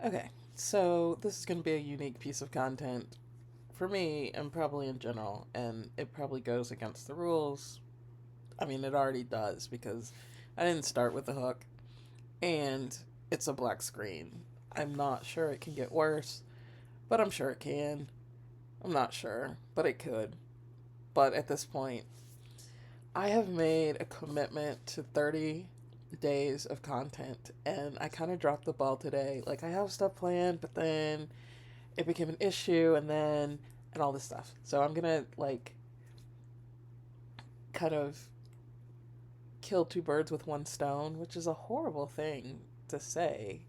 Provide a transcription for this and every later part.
Okay, so this is going to be a unique piece of content for me and probably in general, and it probably goes against the rules. I mean, it already does because I didn't start with the hook, and it's a black screen. I'm not sure it can get worse, but I'm sure it can. I'm not sure, but it could. But at this point, I have made a commitment to 30 days of content, and I kind of dropped the ball today. Like, I have stuff planned, but then it became an issue, and all this stuff. So I'm gonna, like, kind of kill two birds with one stone, which is a horrible thing to say.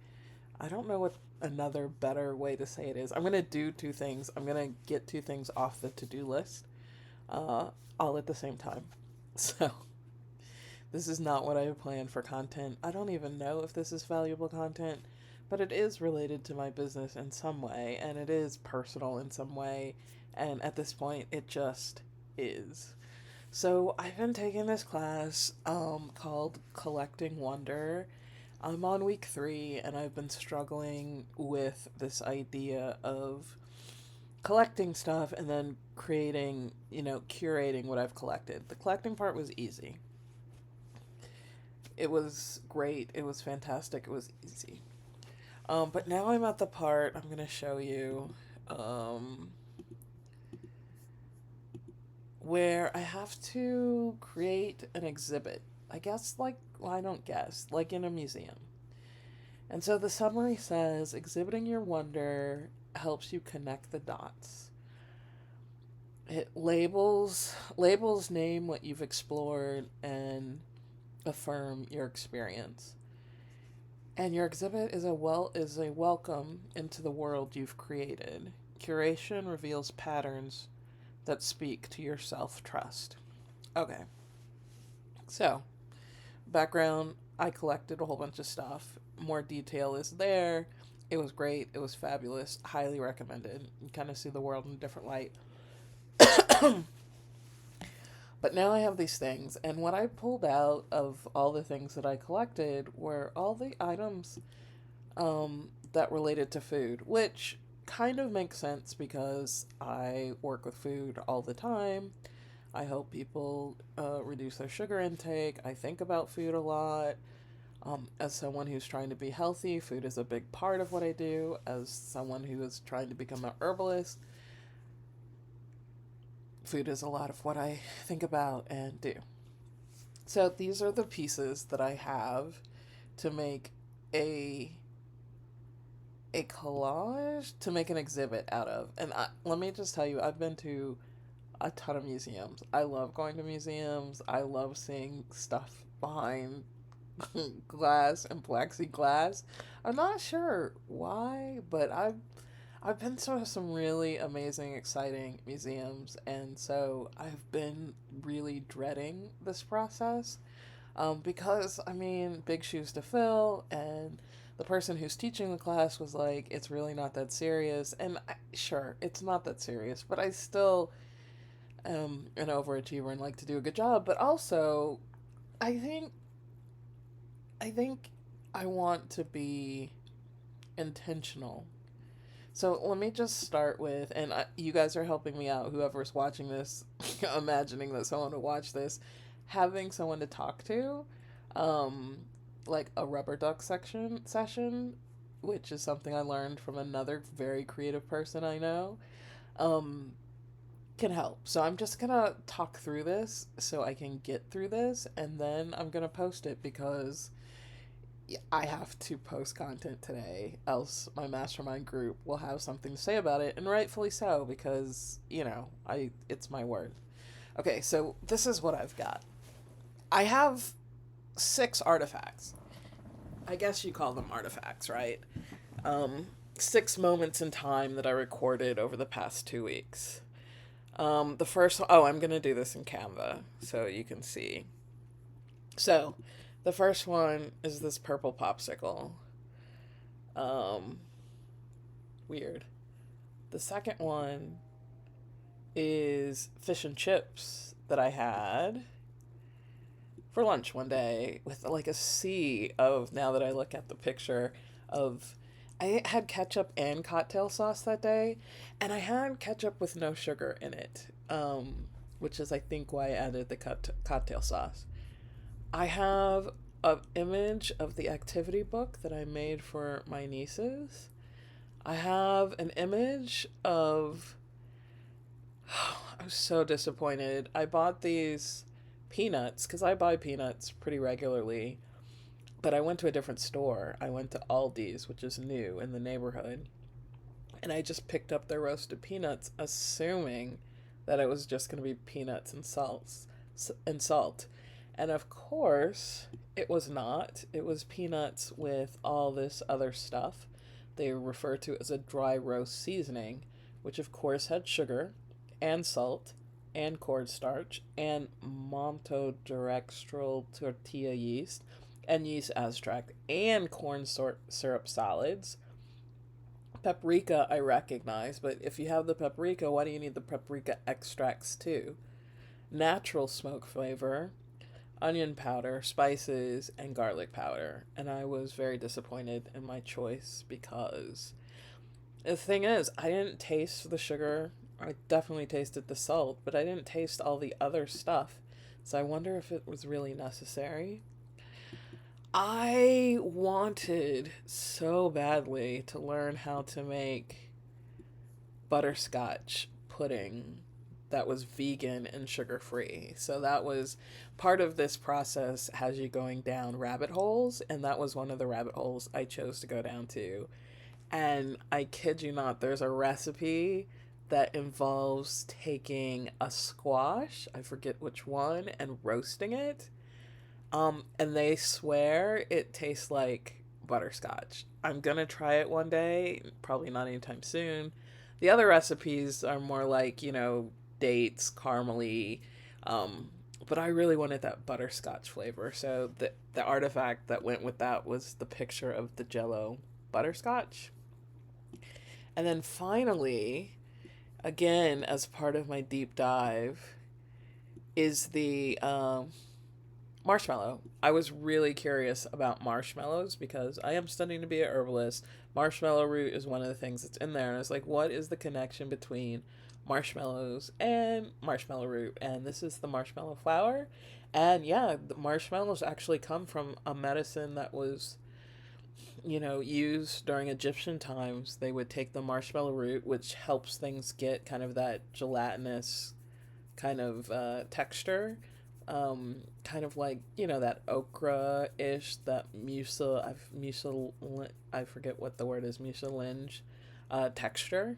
I don't know what another better way to say it is. I'm gonna do two things. I'm gonna get two things off the to do list, uh, all at the same time. So this is not what I have planned for content. I don't even know if this is valuable content, but it is related to my business in some way, and it is personal in some way, and at this point, it just is. So I've been taking this class called Collecting Wonder. I'm on week 3, and I've been struggling with this idea of collecting stuff and then creating, curating what I've collected. The collecting part was easy. It was great. It was fantastic. It was easy. But now I'm at the part I'm gonna show you, um, where I have to create an exhibit. I guess, like, well, I don't guess, like in a museum. And so the summary says exhibiting your wonder helps you connect the dots. It labels name what you've explored and affirm your experience. And your exhibit is a welcome into the world you've created. Curation reveals patterns that speak to your self-trust. Okay. So, background, I collected a whole bunch of stuff. More detail is there. It was great. It was fabulous. Highly recommended. You kind of see the world in a different light. But now I have these things, and what I pulled out of all the things that I collected were all the items that related to food, which kind of makes sense because I work with food all the time. I help people reduce their sugar intake. I think about food a lot. As someone who's trying to be healthy, food is a big part of what I do. As someone who is trying to become an herbalist, food is a lot of what I think about and do. So these are the pieces that I have to make a collage to make an exhibit out of. And let me just tell you, I've been to a ton of museums. I love going to museums. I love seeing stuff behind glass and plexiglass. I'm not sure why, but I've been to some really amazing, exciting museums, and so I've been really dreading this process. Because, I mean, big shoes to fill, and the person who's teaching the class was like, it's really not that serious. And sure, it's not that serious, but I still am an overachiever and like to do a good job. But also, I think, I think I want to be intentional. So let me just start with, and you guys are helping me out, whoever's watching this, imagining that someone would watch this, having someone to talk to, um, like a rubber duck session, which is something I learned from another very creative person I know, um, can help. So I'm just gonna talk through this so I can get through this, and then I'm gonna post it because I have to post content today, else my mastermind group will have something to say about it, and rightfully so, because, it's my word. Okay, so this is what I've got. I have 6 artifacts. I guess you call them artifacts, right? 6 moments in time that I recorded over the past 2 weeks. The first, oh, I'm gonna do this in Canva so you can see. So, the first one is this purple popsicle. Um, Weird. The second one is fish and chips that I had for lunch one day with like a sea of, now that I look at the picture, of I had ketchup and cocktail sauce that day, and I had ketchup with no sugar in it, which is, I think, why I added the cocktail sauce. I have an image of the activity book that I made for my nieces. I have an image of. I was so disappointed. I bought these peanuts because I buy peanuts pretty regularly, but I went to a different store. I went to Aldi's, which is new in the neighborhood, and I just picked up their roasted peanuts, assuming that it was just going to be peanuts and salt. And of course, it was not. It was peanuts with all this other stuff they refer to as a dry roast seasoning, which of course had sugar and salt and cornstarch and maltodextral tortilla yeast and yeast extract and syrup solids. Paprika I recognize, but if you have the paprika, why do you need the paprika extracts too? Natural smoke flavor, onion powder, spices, and garlic powder. And I was very disappointed in my choice because the thing is, I didn't taste the sugar. I definitely tasted the salt, but I didn't taste all the other stuff. So I wonder if it was really necessary. I wanted so badly to learn how to make butterscotch pudding that was vegan and sugar free. So that was part of this process, has you going down rabbit holes, and that was one of the rabbit holes I chose to go down to. And I kid you not, there's a recipe that involves taking a squash, I forget which one, and roasting it. And they swear it tastes like butterscotch. I'm gonna try it one day, probably not anytime soon. The other recipes are more like, dates, caramely, but I really wanted that butterscotch flavor. So the artifact that went with that was the picture of the Jello butterscotch. And then finally, again, as part of my deep dive, is the marshmallow. I was really curious about marshmallows because I am studying to be a herbalist. Marshmallow root is one of the things that's in there. And I was like, what is the connection between marshmallows and marshmallow root? And this is the marshmallow flower. And yeah, the marshmallows actually come from a medicine that was, used during Egyptian times. They would take the marshmallow root, which helps things get kind of that gelatinous kind of texture, kind of like that okra ish, that I forget what the word is, mucilage texture.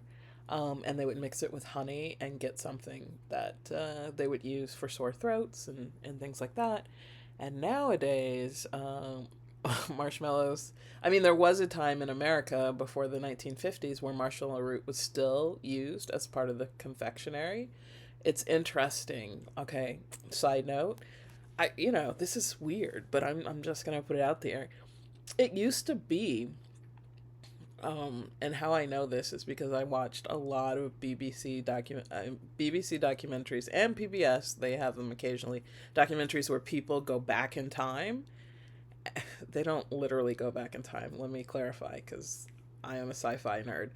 And they would mix it with honey and get something that they would use for sore throats and things like that. And nowadays, marshmallows. I mean, there was a time in America before the 1950s where marshmallow root was still used as part of the confectionery. It's interesting. Okay, side note. This is weird, but I'm just gonna put it out there. It used to be, and how I know this is because I watched a lot of BBC documentaries and PBS. They have them occasionally. Documentaries where people go back in time. They don't literally go back in time. Let me clarify, because I am a sci-fi nerd.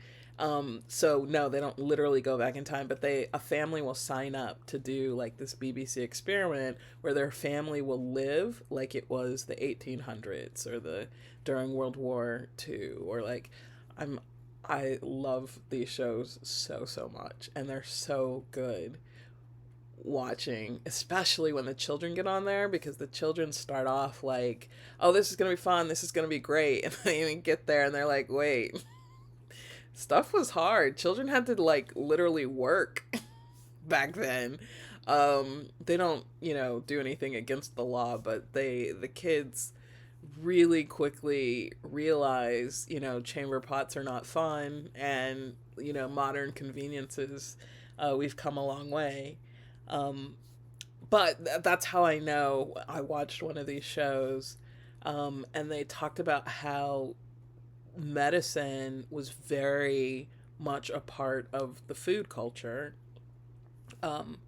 So no, they don't literally go back in time, but a family will sign up to do like this BBC experiment where their family will live like it was the 1800s or during World War II, or like I love these shows so much, and they're so good watching, especially when the children get on there, because the children start off like, oh, this is gonna be fun, this is gonna be great, and they even get there and they're like, wait, stuff was hard. Children had to like literally work back then. They don't, do anything against the law, but the kids really quickly realize, chamber pots are not fun, and modern conveniences, we've come a long way. Um, but that's how I know. I watched one of these shows, and they talked about how medicine was very much a part of the food culture, um,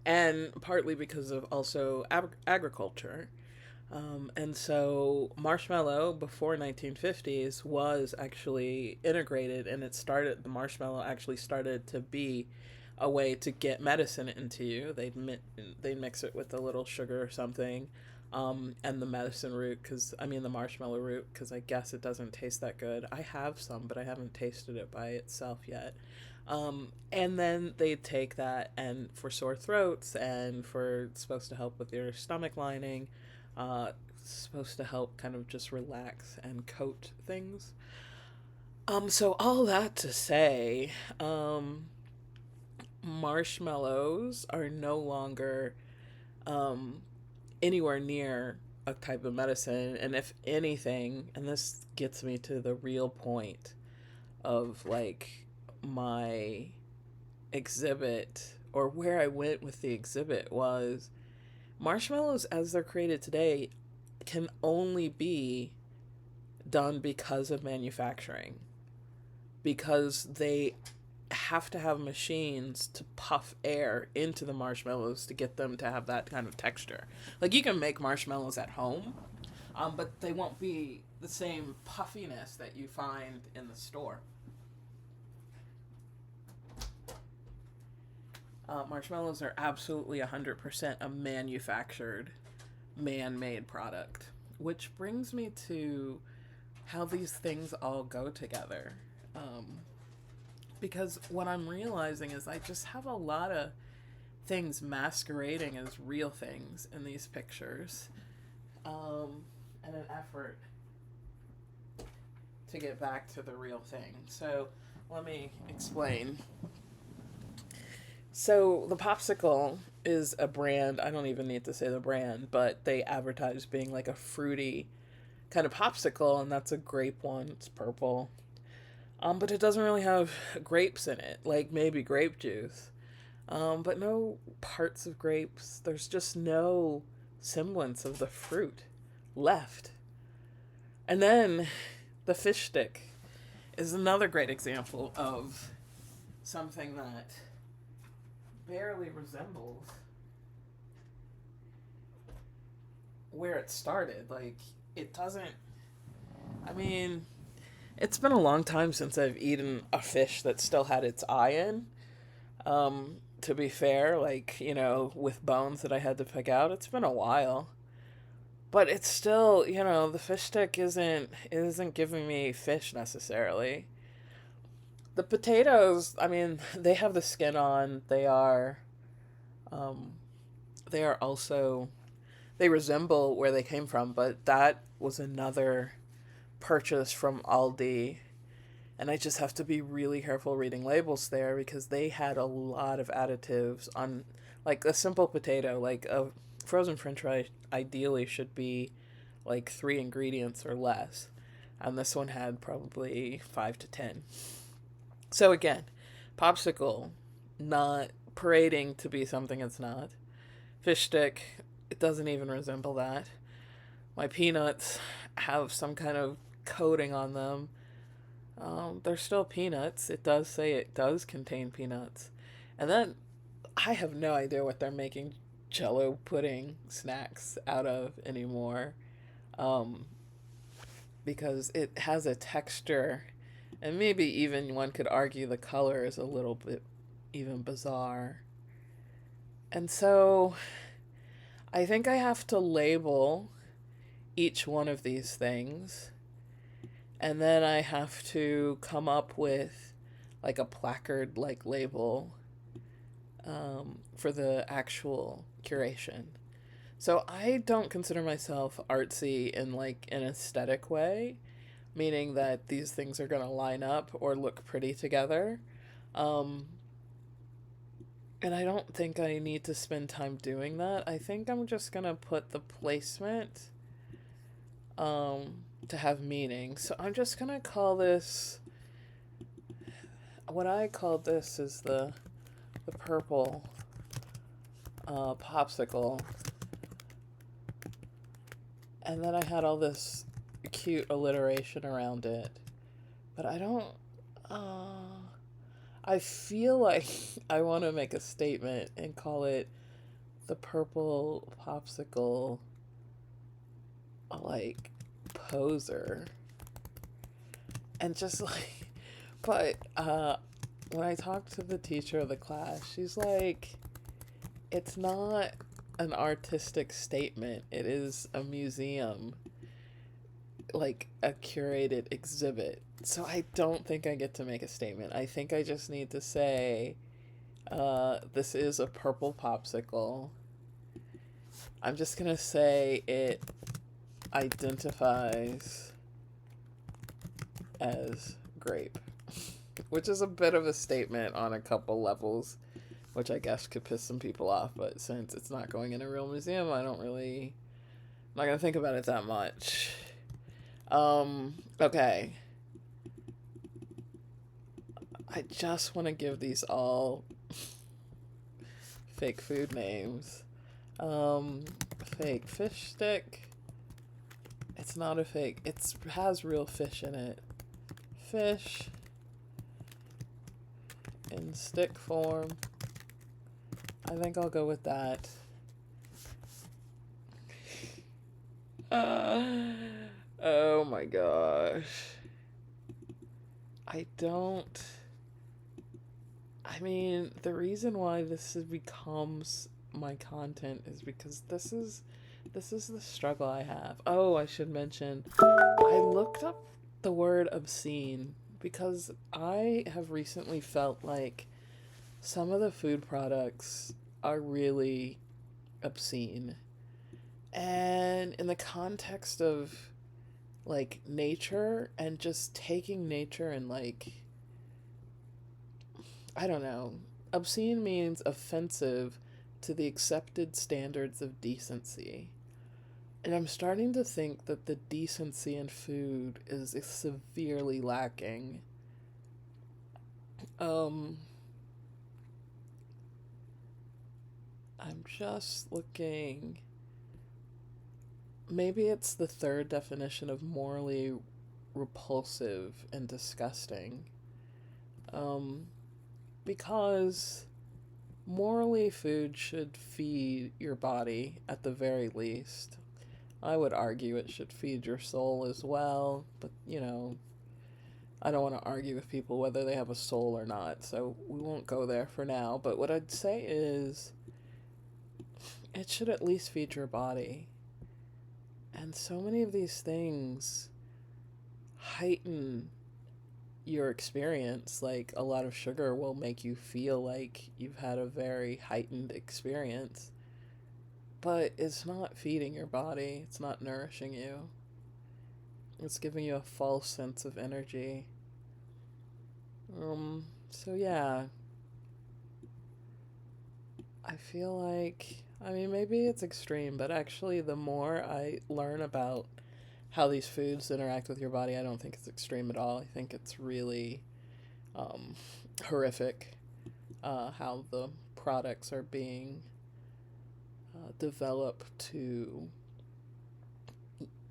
and partly because of also agriculture. And so marshmallow before 1950s was actually integrated, and the marshmallow actually started to be a way to get medicine into you. They'd mix it with a little sugar or something, and the medicine root, the marshmallow root, because I guess it doesn't taste that good. I have some, but I haven't tasted it by itself yet. And then they take that, and for sore throats and for it's supposed to help with your stomach lining, uh, supposed to help kind of just relax and coat things. So all that to say, marshmallows are no longer um, anywhere near a type of medicine, and if anything, and this gets me to the real point of like my exhibit or where I went with the exhibit was marshmallows as they're created today can only be done because of manufacturing, because they have to have machines to puff air into the marshmallows to get them to have that kind of texture. Like you can make marshmallows at home, but they won't be the same puffiness that you find in the store. Marshmallows are absolutely 100% a manufactured, man made product. Which brings me to how these things all go together. Um, because what I'm realizing is I just have a lot of things masquerading as real things in these pictures, and an effort to get back to the real thing. So let me explain. So the popsicle is a brand. I don't even need to say the brand, but they advertise being like a fruity kind of popsicle, and that's a grape one. It's purple. But it doesn't really have grapes in it, like maybe grape juice. But no parts of grapes. There's just no semblance of the fruit left. And then the fish stick is another great example of something that barely resembles where it started. Like, it doesn't. I mean, it's been a long time since I've eaten a fish that still had its eye in. To be fair, like, with bones that I had to pick out, it's been a while. But it's still, the fish stick isn't giving me fish necessarily. The potatoes, I mean, they have the skin on. Um, they are also, they resemble where they came from, but that was another purchase from Aldi. And I just have to be really careful reading labels there because they had a lot of additives on, like a simple potato, like a frozen french fry ideally should be like 3 ingredients or less. And this one had probably 5 to 10. So again, popsicle, not parading to be something it's not. Fish stick, it doesn't even resemble that. My peanuts have some kind of coating on them. They're still peanuts. It does say it does contain peanuts. And then I have no idea what they're making Jello pudding snacks out of anymore. Um, because it has a texture, and maybe even one could argue the color is a little bit even bizarre. And so I think I have to label each one of these things, and then I have to come up with like a placard like label for the actual curation. So I don't consider myself artsy in like an aesthetic way, meaning that these things are going to line up or look pretty together. Um, and I don't think I need to spend time doing that. I think I'm just going to put the placement to have meaning. So I'm just going to call this, what I called this is the purple popsicle. And then I had all this cute alliteration around it. But I don't. I feel like I want to make a statement and call it the purple popsicle like poser and just like, but when I talked to the teacher of the class, she's like, it's not an artistic statement, it is a museum, like a curated exhibit. So I don't think I get to make a statement. I think I just need to say, this is a purple popsicle. I'm just gonna say it identifies as grape, which is a bit of a statement on a couple levels, which I guess could piss some people off, but since it's not going in a real museum, I'm not gonna think about it that much. Okay. I just want to give these all fake food names. Fake fish stick. It's not a fake. It has real fish in it. Fish in stick form. I think I'll go with that. Oh my gosh. I mean, the reason why becomes my content is because this is the struggle I have. Oh, I should mention, I looked up the word obscene because I have recently felt like some of the food products are really obscene. And in the context of like nature and just taking nature and like, I don't know, obscene means offensive to the accepted standards of decency. And I'm starting to think that the decency in food is severely lacking. Um, I'm just looking. Maybe it's the third definition of morally repulsive and disgusting. Um, because morally, food should feed your body at the very least. I would argue it should feed your soul as well, but I don't want to argue with people whether they have a soul or not, so we won't go there for now. But what I'd say is it should at least feed your body. And so many of these things heighten your experience. Like a lot of sugar will make you feel like you've had a very heightened experience. But it's not feeding your body, it's not nourishing you. It's giving you a false sense of energy. So yeah, I feel like, I mean, maybe it's extreme, but actually, the more I learn about how these foods interact with your body, I don't think it's extreme at all. I think it's really um, horrific how the products are being developed to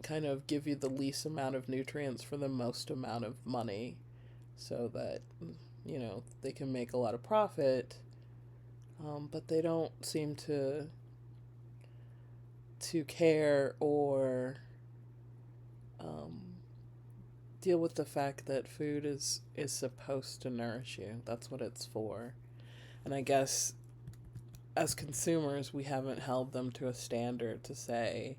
kind of give you the least amount of nutrients for the most amount of money so that, they can make a lot of profit, but they don't seem to care or um, deal with the fact that food is supposed to nourish you. That's what it's for. And I guess as consumers, we haven't held them to a standard to say,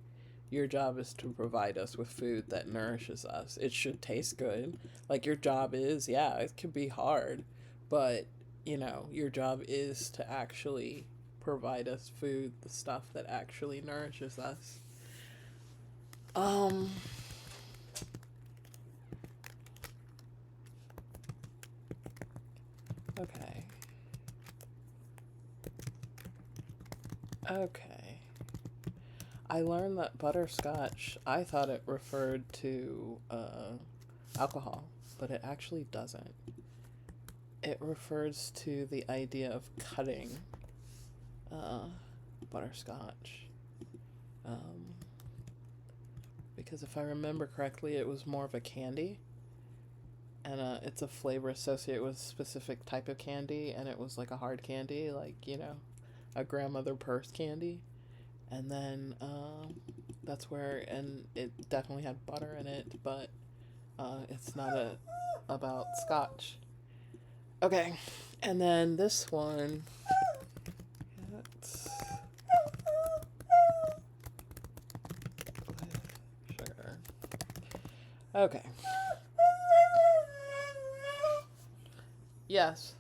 your job is to provide us with food that nourishes us. It should taste good. Like your job is, yeah, it can be hard, but your job is to actually provide us food, the stuff that actually nourishes us. Um, okay. Okay. I learned that butterscotch, I thought it referred to alcohol, but it actually doesn't. It refers to the idea of cutting uh, butterscotch. Um, because if I remember correctly, it was more of a candy, and it's a flavor associated with a specific type of candy, and it was like a hard candy, like, a grandmother purse candy. And then That's where, and it definitely had butter in it, but it's not about scotch. Okay, and then this one, it's sugar. Okay. Yes.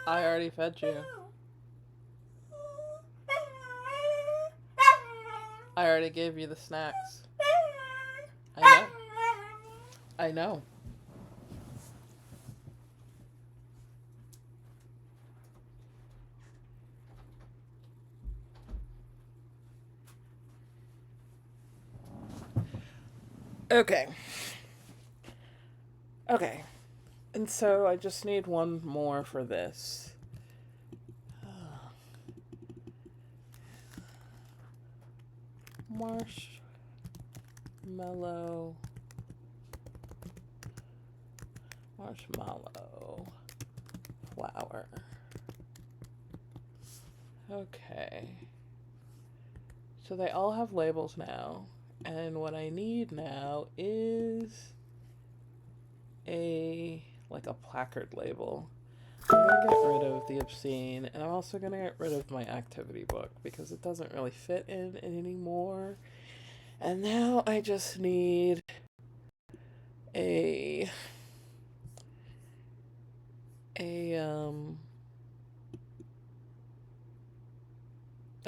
I already fed you. I already gave you the snacks. I know. I know. Okay. Okay. And so I just need one more for this. Marshmallow flour. Okay. So they all have labels now. And what I need now is a placard label. I'm gonna get rid of the obscene, and I'm also gonna get rid of my activity book because it doesn't really fit in anymore. And now I just need a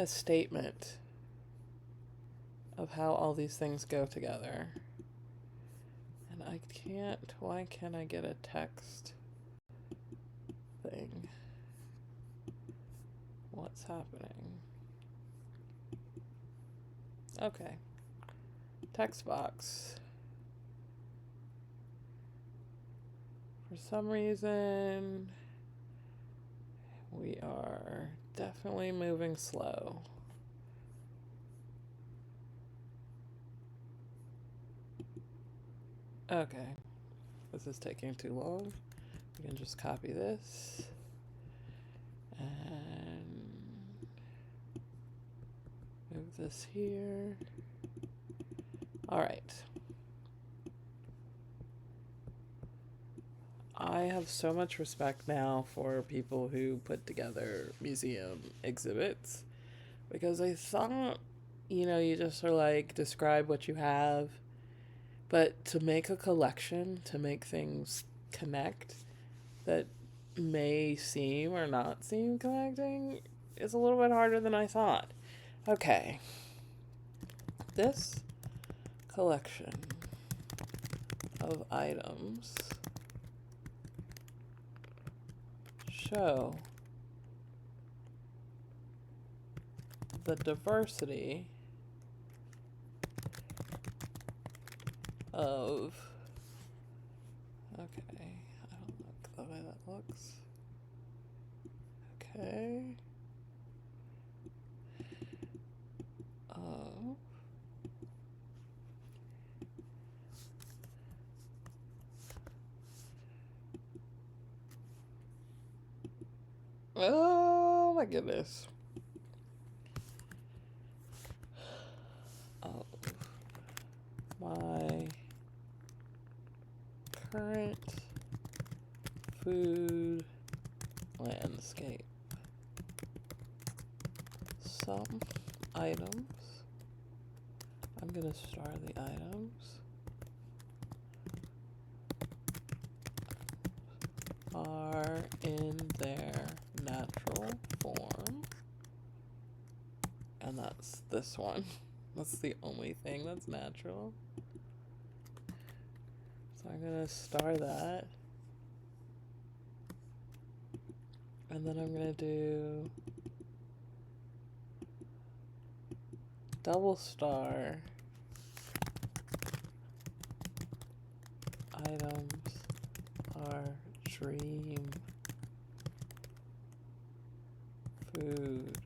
a statement of how all these things go together. And I can't, why can't I get a text thing? What's happening? Okay. Text box. For some reason, we are definitely moving slow. Okay. This is taking too long. We can just copy this. And move this here. All right. I have so much respect now for people who put together museum exhibits because I thought, you just sort of like describe what you have, but to make a collection, to make things connect that may seem or not seem connecting is a little bit harder than I thought. Okay. This collection of items show the diversity of, okay, I don't like the way that looks. Okay. Oh my goodness. Of my current food landscape. Some items. I'm gonna star the items. Are in their natural form. And that's this one. That's the only thing that's natural. So I'm gonna star that. And then I'm gonna do double star items are dream food.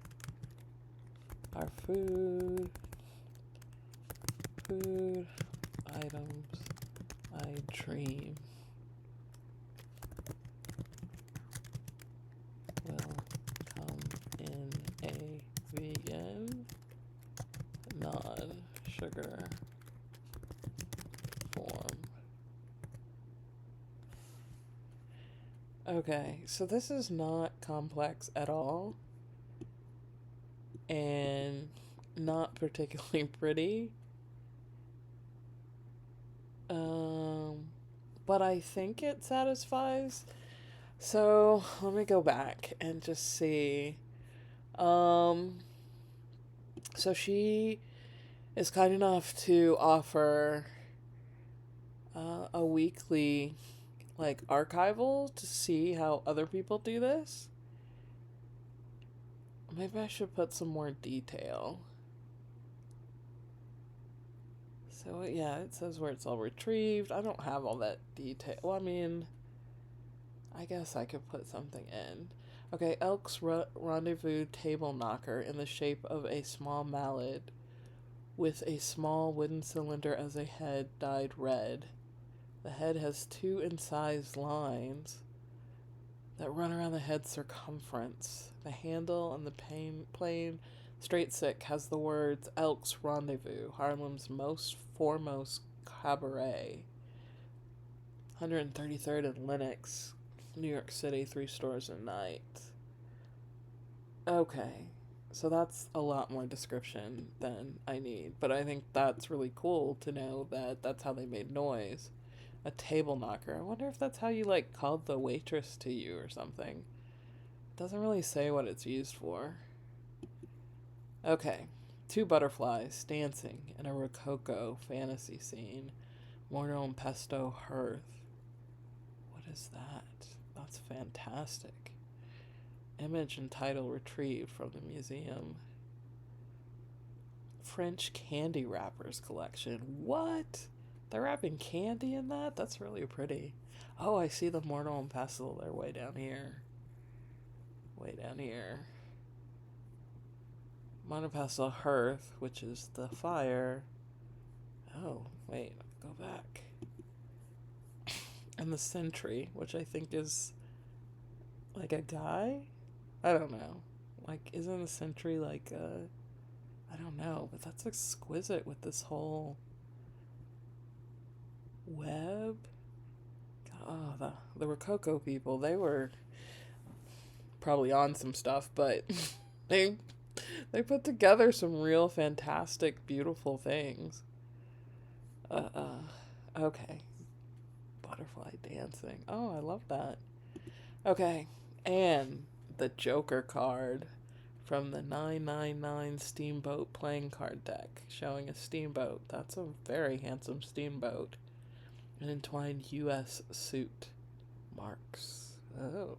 Our food items I dream will come in sugar form. Okay, so this is not complex at all and not particularly pretty. But I think it satisfies. So let me go back and just see. Um, so she is kind enough to offer a weekly like archival to see how other people do this. Maybe I should put some more detail. So yeah, it says where it's all retrieved. I don't have all that detail. Well, I mean, I guess I could put something in. Okay, Elk's rendezvous table knocker in the shape of a small mallet with a small wooden cylinder as a head dyed red. The head has two incised lines that run around the head's circumference. The handle and the plain straight stick has the words Elk's Rendezvous, Harlem's most foremost cabaret. 133rd and Lenox, New York City, 3 stores a night. Okay, so that's a lot more description than I need, but I think that's really cool to know that that's how they made noise. A table knocker. I wonder if that's how you like called the waitress to you or something. It doesn't really say what it's used for. Okay, 2 butterflies dancing in a Rococo fantasy scene. Mortar and pesto hearth. What is that? That's fantastic. Image and title retrieved from the museum. French candy wrappers collection. What? They're wrapping candy in that? That's really pretty. Oh, I see the mortar and pestle. They're way down here. Way down here. Mortar and pestle hearth, which is the fire. Oh, wait. Go back. And the sentry, which I think is like a guy? I don't know. Like, isn't a sentry like a... I don't know, but that's exquisite with this whole web. Oh, the Rococo people, they were probably on some stuff, but they put together some real fantastic, beautiful things. Okay. Butterfly dancing. Oh, I love that. Okay, and the Joker card from the 999 Steamboat playing card deck, showing a steamboat. That's a very handsome steamboat. An entwined U.S. suit. Marks. Oh.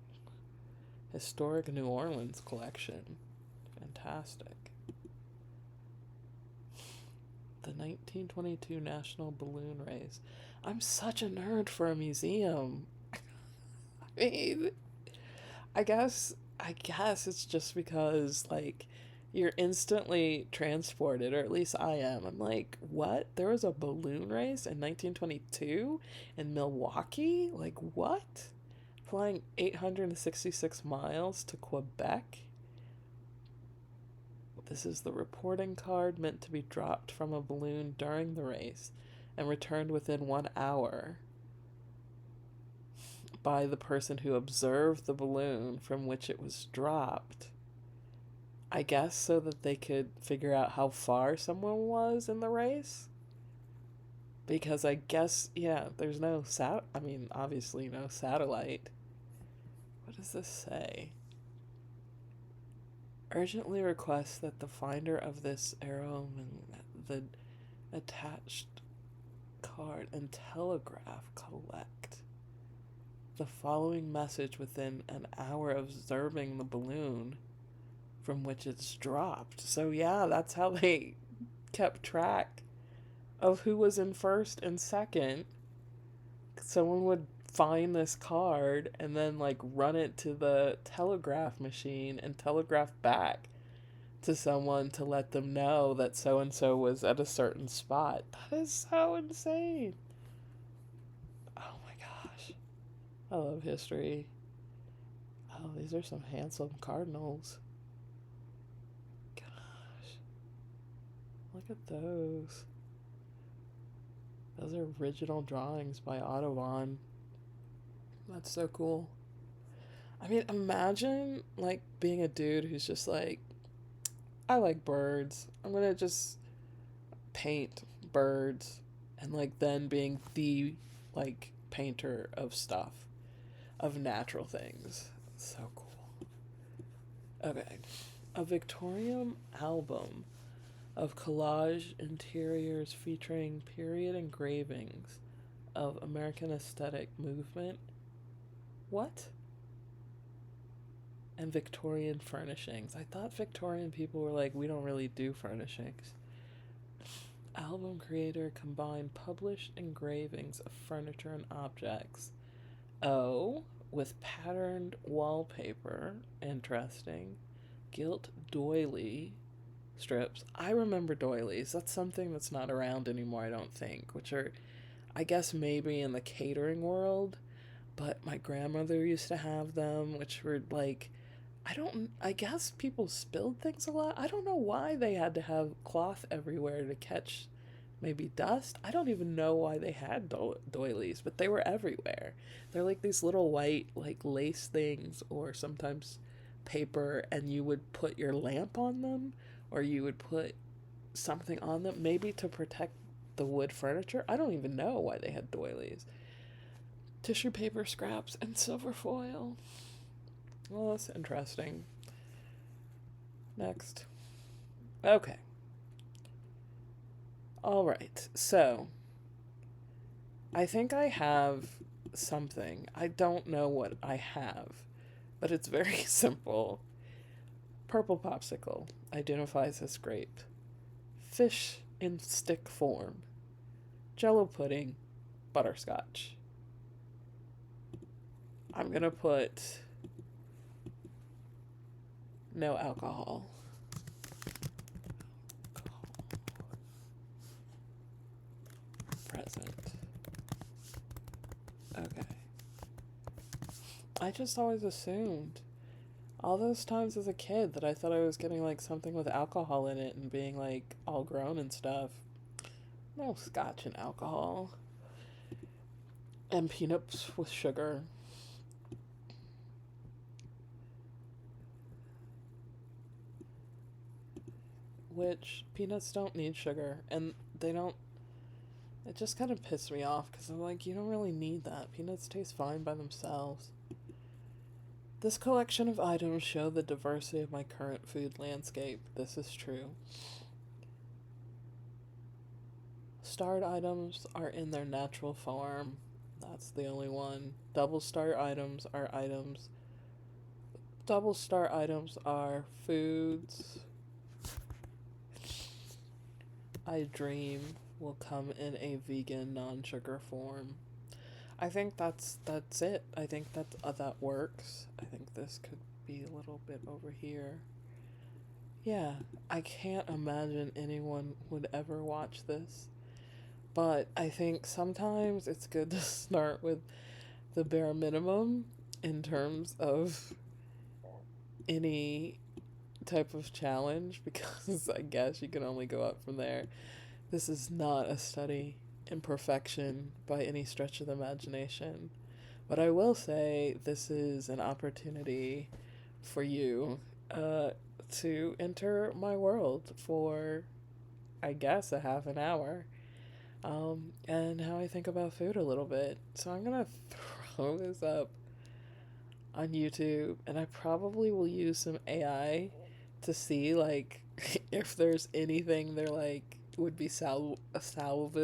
Historic New Orleans collection. Fantastic. The 1922 National Balloon Race. I'm such a nerd for a museum. I mean, I guess it's just because like you're instantly transported, or at least I am. I'm like, what? There was a balloon race in 1922 in Milwaukee? Like, what? Flying 866 miles to Quebec? This is the reporting card meant to be dropped from a balloon during the race and returned within 1 hour by the person who observed the balloon from which it was dropped. I guess so that they could figure out how far someone was in the race. Because I guess, yeah, there's no obviously no satellite. What does this say? Urgently request that the finder of this arrow and the attached card and telegraph collect the following message within an hour of observing the balloon from which it's dropped. So yeah, that's how they kept track of who was in first and second. Someone would find this card and then like run it to the telegraph machine and telegraph back to someone to let them know that so and so was at a certain spot. That is so insane. Oh my gosh. I love history. Oh, these are some handsome cardinals. Gosh. Look at those. Those are original drawings by Audubon. That's so cool. I mean, imagine like being a dude who's just like, I like birds. I'm gonna just paint birds, and like then being the like painter of stuff, of natural things. So cool. Okay. A Victorian album of collage interiors featuring period engravings of American aesthetic movement. What? And Victorian furnishings. I thought Victorian people were like, we don't really do furnishings. Album creator combined published engravings of furniture and objects. Oh, with patterned wallpaper. Interesting. Gilt doily strips. I remember doilies. That's something that's not around anymore, I don't think, which are, I guess, maybe in the catering world, but my grandmother used to have them, which were like, I guess people spilled things a lot. I don't know why they had to have cloth everywhere to catch maybe dust. I don't even know why they had doilies, but they were everywhere. They're like these little white, like lace things, or sometimes paper, and you would put your lamp on them, or you would put something on them, maybe to protect the wood furniture. I don't even know why they had doilies. Tissue paper scraps and silver foil. Well, that's interesting. Next. Okay. All right. So, I think I have something. I don't know what I have, but it's very simple. Purple popsicle identifies as grape. Fish in stick form. Jello pudding, butterscotch. I'm gonna put no alcohol. Present. Okay. I just always assumed all those times as a kid that I thought I was getting like something with alcohol in it and being like all grown and stuff. No scotch and alcohol. And peanuts with sugar. Which peanuts don't need sugar, and they don't. It just kind of pissed me off because I'm like, you don't really need that. Peanuts taste fine by themselves. This collection of items show the diversity of my current food landscape. This is true. Starred items are in their natural form. That's the only one. Double star items are items. Double star items are foods I dream will come in a vegan, non-sugar form. I think that's it. I think that works. I think this could be a little bit over here. Yeah, I can't imagine anyone would ever watch this. But I think sometimes it's good to start with the bare minimum in terms of any type of challenge because I guess you can only go up from there. This is not a study in perfection by any stretch of the imagination. But I will say this is an opportunity for you to enter my world for, I guess, a half an hour. And how I think about food a little bit. So I'm gonna throw this up on YouTube, and I probably will use some AI to see like if there's anything they're like would be salvageable